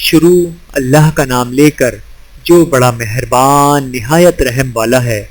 شروع اللہ کا نام لے کر جو بڑا مہربان نہایت رحم والا ہے۔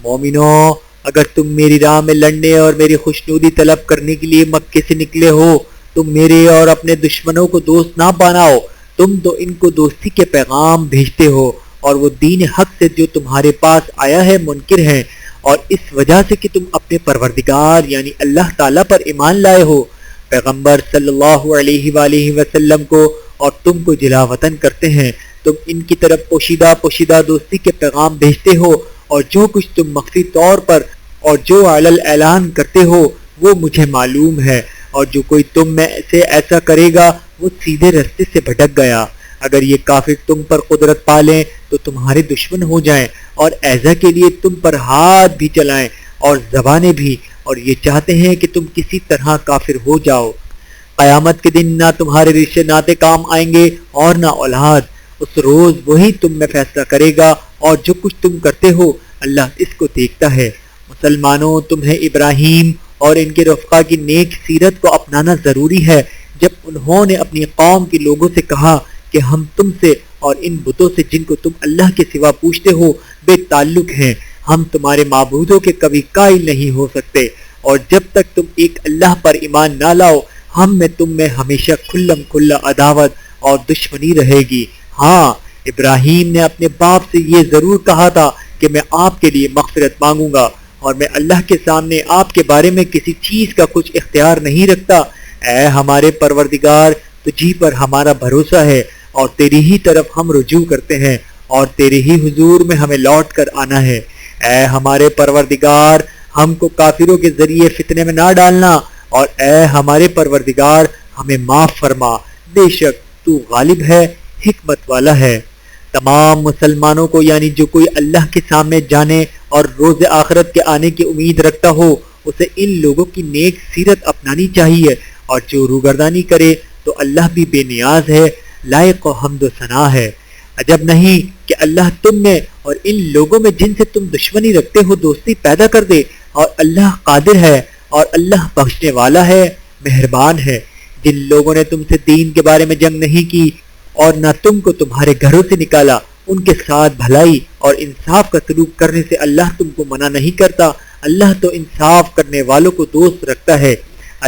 مومنو، اگر تم میری راہ میں لڑنے اور میری خوشنودی طلب کرنے کے لیے مکے سے نکلے ہو، تم میرے اور اپنے دشمنوں کو دوست نہ بناؤ، تم تو ان کو دوستی کے پیغام بھیجتے ہو اور وہ دین حق سے جو تمہارے پاس آیا ہے منکر ہیں، اور اس وجہ سے کہ تم اپنے پروردگار یعنی اللہ تعالیٰ پر ایمان لائے ہو، پیغمبر صلی اللہ علیہ وآلہ وسلم کو اور تم کو جلا وطن کرتے ہیں، تم ان کی طرف پوشیدہ دوستی کے پیغام بھیجتے ہو، اور جو کچھ تم مخفی طور پر اور جو علل اعلان کرتے ہو وہ مجھے معلوم ہے، اور جو کوئی تم میں سے ایسا کرے گا وہ سیدھے رستے سے بھٹک گیا۔ اگر یہ کافر تم پر قدرت پالیں تو تمہارے دشمن ہو جائیں، اور ایسا کے لیے تم پر ہاتھ بھی چلائیں اور زبانیں بھی، اور یہ چاہتے ہیں کہ تم کسی طرح کافر ہو جاؤ۔ قیامت کے دن نہ تمہارے رشتے ناتے کام آئیں گے اور نہ اولاد، اس روز وہی تم میں فیصلہ کرے گا، اور جو کچھ تم کرتے ہو اللہ اس کو دیکھتا ہے۔ مسلمانوں، تمہیں ابراہیم اور ان کے رفقا کی نیک سیرت کو اپنانا ضروری ہے، جب انہوں نے اپنی قوم کے لوگوں سے کہا کہ ہم تم سے اور ان بتوں سے جن کو تم اللہ کے سوا پوجتے ہو بے تعلق ہیں، ہم تمہارے معبودوں کے کبھی قائل نہیں ہو سکتے، اور جب تک تم ایک اللہ پر ایمان نہ لاؤ ہم میں تم میں ہمیشہ کھلم کھلا عداوت اور دشمنی رہے گی۔ ہاں، ابراہیم نے اپنے باپ سے یہ ضرور کہا تھا کہ میں آپ کے لیے مغفرت مانگوں گا، اور میں اللہ کے سامنے آپ کے بارے میں کسی چیز کا کچھ اختیار نہیں رکھتا۔ اے ہمارے پروردگار، تجھی پر ہمارا بھروسہ ہے اور تیری ہی طرف ہم رجوع کرتے ہیں، اور تیرے ہی حضور میں ہمیں لوٹ کر آنا ہے۔ اے ہمارے پروردگار، ہم کو کافروں کے ذریعے فتنے میں نہ ڈالنا، اور اے ہمارے پروردگار ہمیں معاف فرما، بے شک تو غالب ہے، حکمت والا ہے۔ تمام مسلمانوں کو یعنی جو کوئی اللہ کے سامنے جانے اور روز آخرت کے آنے کی امید رکھتا ہو اسے ان لوگوں کی نیک سیرت اپنانی چاہیے، اور جو روگردانی کرے تو اللہ بھی بے نیاز ہے، لائق و حمد و ثنا ہے۔ عجب نہیں کہ اللہ تم میں اور ان لوگوں میں جن سے تم دشمنی رکھتے ہو دوستی پیدا کر دے، اور اللہ قادر ہے اور اللہ بخشنے والا ہے، مہربان ہے۔ جن لوگوں نے تم سے دین کے بارے میں جنگ نہیں کی اور نہ تم کو تمہارے گھروں سے نکالا، ان کے ساتھ بھلائی اور انصاف کا سلوک کرنے سے اللہ تم کو منع نہیں کرتا، اللہ تو انصاف کرنے والوں کو دوست رکھتا ہے۔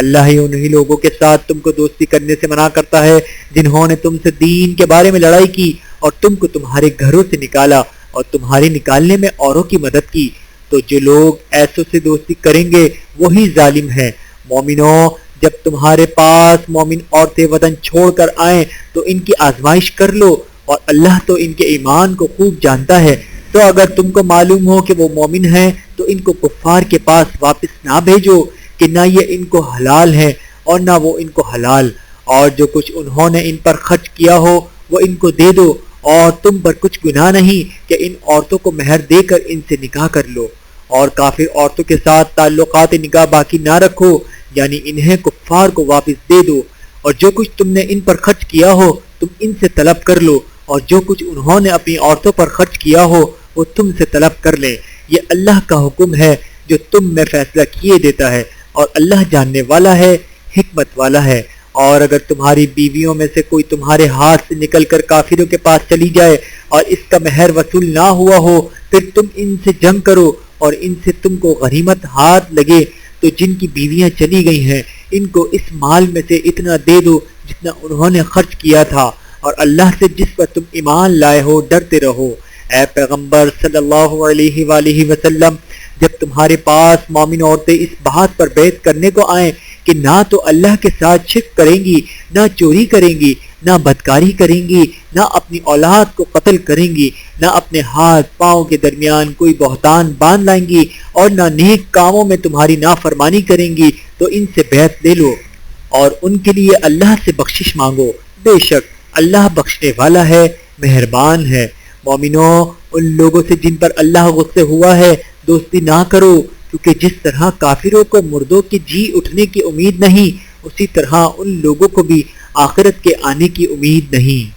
اللہ ہی انہی لوگوں کے ساتھ تم کو دوستی کرنے سے منع کرتا ہے جنہوں نے تم سے دین کے بارے میں لڑائی کی اور تم کو تمہارے گھروں سے نکالا اور تمہارے نکالنے میں اوروں کی مدد کی، تو جو لوگ ایسوں سے دوستی کریں گے وہی ظالم ہیں۔ مومنوں، جب تمہارے پاس مومن عورتیں وطن چھوڑ کر آئیں تو ان کی آزمائش کر لو، اور اللہ تو ان کے ایمان کو خوب جانتا ہے، تو اگر تم کو معلوم ہو کہ وہ مومن ہیں تو ان کو کفار کے پاس واپس نہ بھیجو کہ نہ یہ ان کو حلال ہے اور نہ وہ ان کو حلال، اور جو کچھ انہوں نے ان پر خرچ کیا ہو وہ ان کو دے دو، اور تم پر کچھ گناہ نہیں کہ ان عورتوں کو مہر دے کر ان سے نکاح کر لو، اور کافر عورتوں کے ساتھ تعلقات نکاح باقی نہ رکھو، یعنی انہیں کفار کو واپس دے دو، اور جو کچھ تم نے ان پر خرچ کیا ہو تم ان سے طلب کر لو، اور جو کچھ انہوں نے اپنی عورتوں پر خرچ کیا ہو وہ تم سے طلب کر لیں۔ یہ اللہ کا حکم ہے جو تم میں فیصلہ کیے دیتا ہے، اور اللہ جاننے والا ہے، حکمت والا ہے۔ اور اگر تمہاری بیویوں میں سے کوئی تمہارے ہاتھ سے نکل کر کافروں کے پاس چلی جائے اور اس کا مہر وصول نہ ہوا ہو، پھر تم ان سے جنگ کرو اور ان سے تم کو غنیمت ہاتھ لگے تو جن کی بیویاں چلی گئی ہیں ان کو اس مال میں سے اتنا دے دو جتنا انہوں نے خرچ کیا تھا، اور اللہ سے جس پر تم ایمان لائے ہو ڈرتے رہو۔ اے پیغمبر صلی اللہ علیہ وآلہ وسلم، جب تمہارے پاس مومن عورتیں اس بات پر بیعت کرنے کو آئیں کہ نہ تو اللہ کے ساتھ شرک کریں گی، نہ چوری کریں گی، نہ بدکاری کریں گی، نہ اپنی اولاد کو قتل کریں گی، نہ اپنے ہاتھ پاؤں کے درمیان کوئی بہتان باندھ لائیں گی، اور نہ نیک کاموں میں تمہاری نافرمانی کریں گی، تو ان سے بیعت لے لو اور ان کے لیے اللہ سے بخشش مانگو، بے شک اللہ بخشنے والا ہے، مہربان ہے۔ مومنوں، ان لوگوں سے جن پر اللہ غصے ہوا ہے دوستی نہ کرو، کیونکہ جس طرح کافروں کو مردوں کی جی اٹھنے کی امید نہیں، اسی طرح ان لوگوں کو بھی آخرت کے آنے کی امید نہیں۔